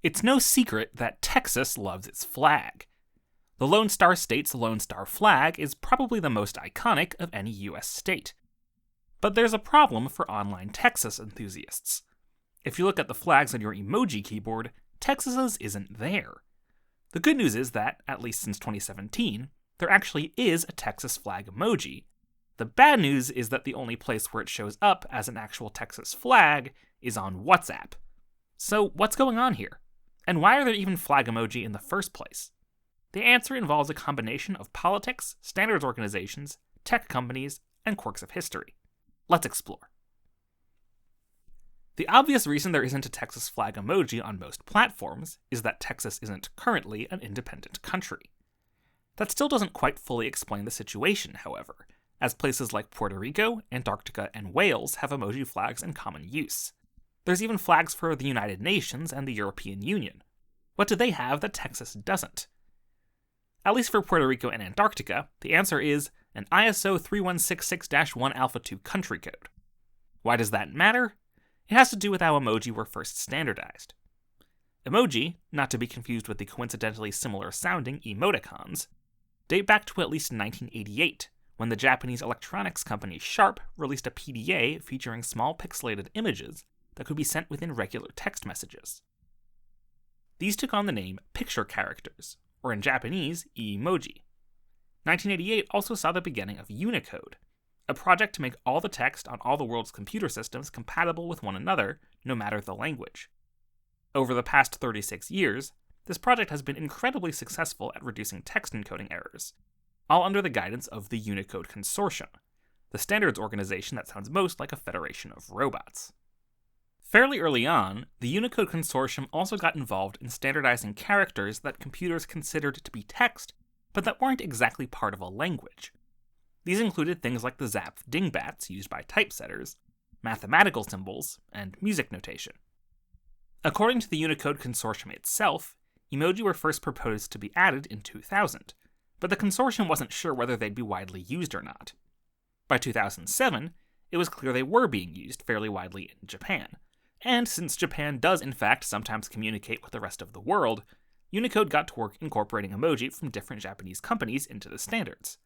It's no secret that Texas loves its flag. The Lone Star State's Lone Star flag is probably the most iconic of any US state. But there's a problem for online Texas enthusiasts. If you look at the flags on your Emoji keyboard, Texas's isn't there. The good news is that, at least since 2017, there actually is a Texas flag emoji. The bad news is that the only place where it shows up as an actual Texas flag is on WhatsApp. So what's going on here? And why are there even flag emoji in the first place? The answer involves a combination of politics, standards organizations, tech companies, and quirks of history. Let's explore. The obvious reason there isn't a Texas flag emoji on most platforms is that Texas isn't currently an independent country. That still doesn't quite fully explain the situation, however, as places like Puerto Rico, Antarctica, and Wales have emoji flags in common use. There's even flags for the United Nations and the European Union. What do they have that Texas doesn't? At least for Puerto Rico and Antarctica, the answer is an ISO 3166-1 Alpha 2 country code. Why does that matter? It has to do with how emoji were first standardized. Emoji, not to be confused with the coincidentally similar sounding emoticons, date back to at least 1988, when the Japanese electronics company Sharp released a PDA featuring small pixelated images that could be sent within regular text messages. These took on the name picture characters, or in Japanese, emoji. 1988 also saw the beginning of Unicode, a project to make all the text on all the world's computer systems compatible with one another, no matter the language. Over the past 36 years, this project has been incredibly successful at reducing text encoding errors, all under the guidance of the Unicode Consortium, the standards organization that sounds most like a federation of robots. Fairly early on, the Unicode Consortium also got involved in standardizing characters that computers considered to be text, but that weren't exactly part of a language. These included things like the Zapf dingbats used by typesetters, mathematical symbols, and music notation. According to the Unicode Consortium itself, emoji were first proposed to be added in 2000, but the consortium wasn't sure whether they'd be widely used or not. By 2007, it was clear they were being used fairly widely in Japan, and since Japan does in fact sometimes communicate with the rest of the world, Unicode got to work incorporating emoji from different Japanese companies into the standards.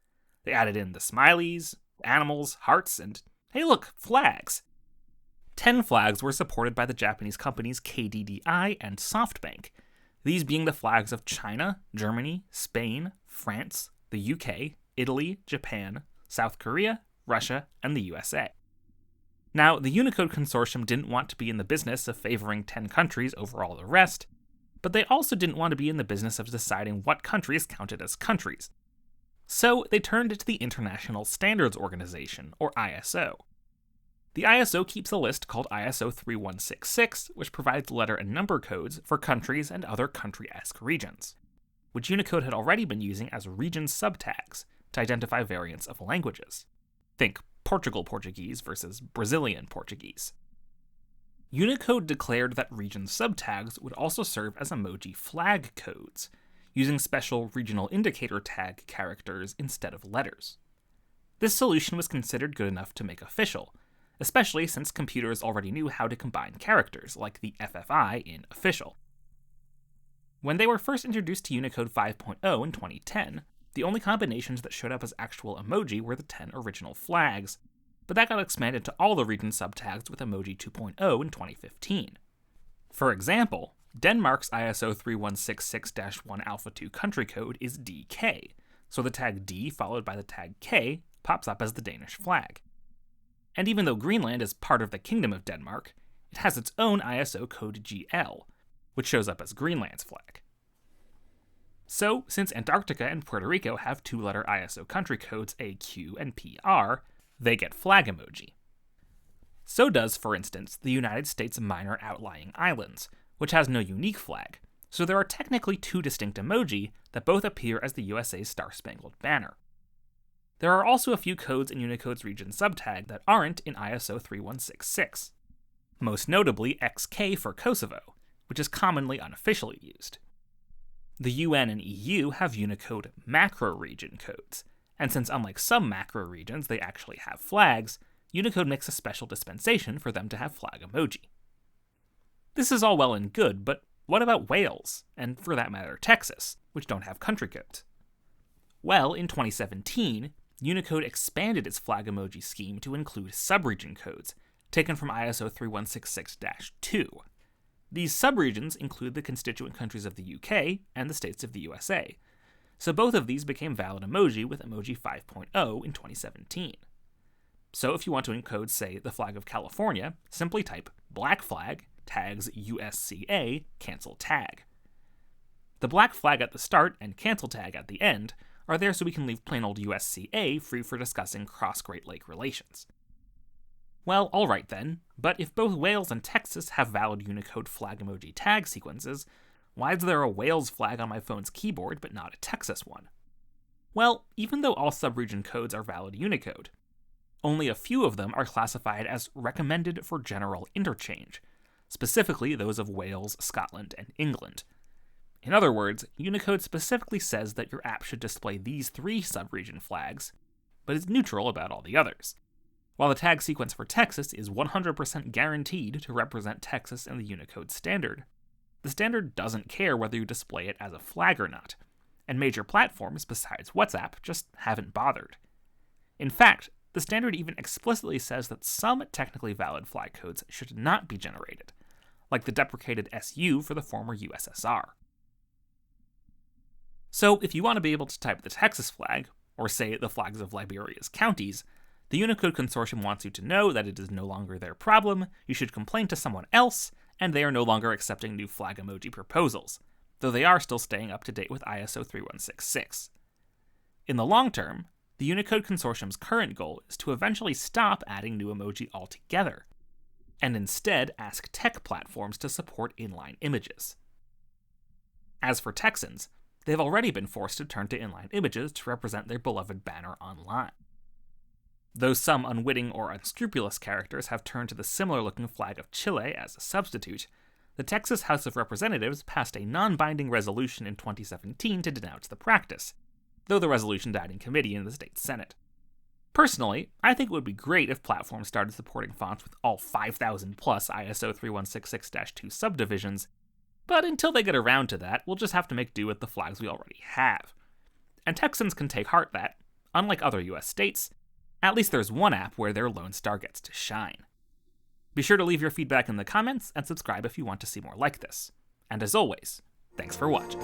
They added in the smileys, animals, hearts, and hey look, flags! 10 flags were supported by the Japanese companies KDDI and SoftBank, these being the flags of China, Germany, Spain, France, the UK, Italy, Japan, South Korea, Russia, and the USA. Now, the Unicode Consortium didn't want to be in the business of favoring 10 countries over all the rest, but they also didn't want to be in the business of deciding what countries counted as countries. So they turned to the International Standards Organization, or ISO. The ISO keeps a list called ISO 3166, which provides letter and number codes for countries and other country-esque regions, which Unicode had already been using as region subtags to identify variants of languages. Think Portugal Portuguese versus Brazilian Portuguese. Unicode declared that region subtags would also serve as emoji flag codes, using special regional indicator tag characters instead of letters. This solution was considered good enough to make official, especially since computers already knew how to combine characters, like the FFI in official. When they were first introduced to Unicode 5.0 in 2010, the only combinations that showed up as actual emoji were the 10 original flags, but that got expanded to all the region subtags with Emoji 2.0 in 2015. For example, Denmark's ISO 3166-1 Alpha 2 country code is DK, so the tag D followed by the tag K pops up as the Danish flag. And even though Greenland is part of the Kingdom of Denmark, it has its own ISO code GL, which shows up as Greenland's flag. So, since Antarctica and Puerto Rico have two-letter ISO country codes AQ and PR, they get flag emoji. So does, for instance, the United States Minor Outlying Islands, which has no unique flag, so there are technically two distinct emoji that both appear as the USA's Star-Spangled Banner. There are also a few codes in Unicode's region subtag that aren't in ISO 3166, most notably XK for Kosovo, which is commonly unofficially used. The UN and EU have Unicode macro-region codes, and since unlike some macro-regions they actually have flags, Unicode makes a special dispensation for them to have flag emoji. This is all well and good, but what about Wales, and for that matter Texas, which don't have country codes? Well, in 2017, Unicode expanded its flag emoji scheme to include subregion codes, taken from ISO 3166-2. These subregions include the constituent countries of the UK and the states of the USA, so both of these became valid emoji with Emoji 5.0 in 2017. So if you want to encode, say, the flag of California, simply type black flag, tags USCA, cancel tag. The black flag at the start and cancel tag at the end are there so we can leave plain old USCA free for discussing cross-Great Lake relations. Well, alright then, but if both Wales and Texas have valid Unicode flag emoji tag sequences, why is there a Wales flag on my phone's keyboard but not a Texas one? Well, even though all subregion codes are valid Unicode, only a few of them are classified as recommended for general interchange, specifically those of Wales, Scotland, and England. In other words, Unicode specifically says that your app should display these 3 subregion flags, but is neutral about all the others. While the tag sequence for Texas is 100% guaranteed to represent Texas in the Unicode standard, the standard doesn't care whether you display it as a flag or not, and major platforms besides WhatsApp just haven't bothered. In fact, the standard even explicitly says that some technically valid flag codes should not be generated, like the deprecated SU for the former USSR. So if you want to be able to type the Texas flag, or say the flags of Liberia's counties, the Unicode Consortium wants you to know that it is no longer their problem, you should complain to someone else, and they are no longer accepting new flag emoji proposals, though they are still staying up to date with ISO 3166. In the long term, the Unicode Consortium's current goal is to eventually stop adding new emoji altogether, and instead ask tech platforms to support inline images. As for Texans, they've already been forced to turn to inline images to represent their beloved banner online. Though some unwitting or unscrupulous characters have turned to the similar-looking flag of Chile as a substitute, the Texas House of Representatives passed a non-binding resolution in 2017 to denounce the practice, though the resolution died in committee in the state Senate. Personally, I think it would be great if platforms started supporting fonts with all 5,000 plus ISO 3166-2 subdivisions, but until they get around to that, we'll just have to make do with the flags we already have. And Texans can take heart that, unlike other US states, at least there's one app where their Lone Star gets to shine. Be sure to leave your feedback in the comments and subscribe if you want to see more like this. And as always, thanks for watching.